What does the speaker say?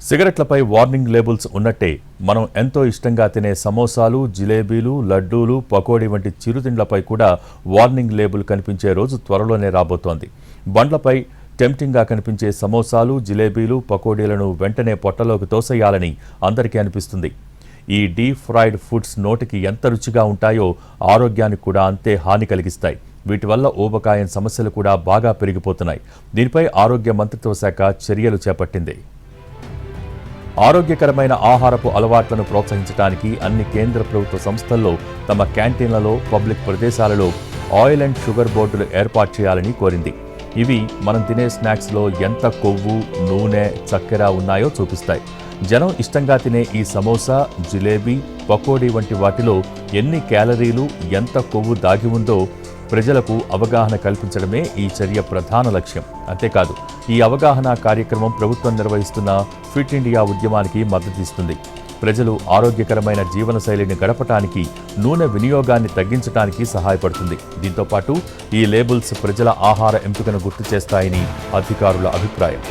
సిగరెట్లపై warning labels ఉన్నట్టే మనం ఎంతో ఇష్టంగా తినే సమోసాలు, జిలేబీలు, లడ్డూలు, పకోడీ వంటి చిరుతిండ్లపై కూడా వార్నింగ్ లేబుల్ కనిపించే రోజు త్వరలోనే రాబోతోంది. బండ్లపై టెంప్టింగ్గా కనిపించే సమోసాలు, జిలేబీలు, పకోడీలను వెంటనే పొట్టలోకి తోసేయాలని అందరికీ అనిపిస్తుంది. ఈ డీప్ ఫ్రైడ్ ఫుడ్స్ నోటికి ఎంత రుచిగా ఉంటాయో ఆరోగ్యానికి కూడా అంతే హాని కలిగిస్తాయి. వీటి వల్ల ఊబకాయం సమస్యలు కూడా బాగా పెరిగిపోతున్నాయి. దీనిపై ఆరోగ్య మంత్రిత్వ శాఖ చర్యలు చేపట్టింది. ఆరోగ్యకరమైన ఆహారపు అలవాట్లను ప్రోత్సహించడానికి అన్ని కేంద్ర ప్రభుత్వ సంస్థల్లో తమ క్యాంటీన్లలో, పబ్లిక్ ప్రదేశాలలో ఆయిల్ అండ్ షుగర్ బోర్డులు ఏర్పాటు చేయాలని కోరింది. ఇవి మనం తినే స్నాక్స్లో ఎంత కొవ్వు, నూనె, చక్కెర ఉన్నాయో చూపిస్తాయి. జనం ఇష్టంగా తినే ఈ సమోసా, జిలేబీ, పకోడీ వంటి వాటిలో ఎన్ని క్యాలరీలు, ఎంత కొవ్వు దాగి ఉందో ప్రజలకు అవగాహన కల్పించడమే ఈ చర్య ప్రధాన లక్ష్యం. అంతేకాదు, ఈ అవగాహన కార్యక్రమం ప్రభుత్వం నిర్వహిస్తున్న ఫిట్ ఇండియా ఉద్యమానికి మద్దతిస్తుంది. ప్రజలు ఆరోగ్యకరమైన జీవనశైలిని గడపటానికి, నూనె వినియోగాన్ని తగ్గించడానికి సహాయపడుతుంది. దీంతోపాటు ఈ లేబుల్స్ ప్రజల ఆహార ఎంపికను గుర్తు చేస్తాయని అధికారుల అభిప్రాయం.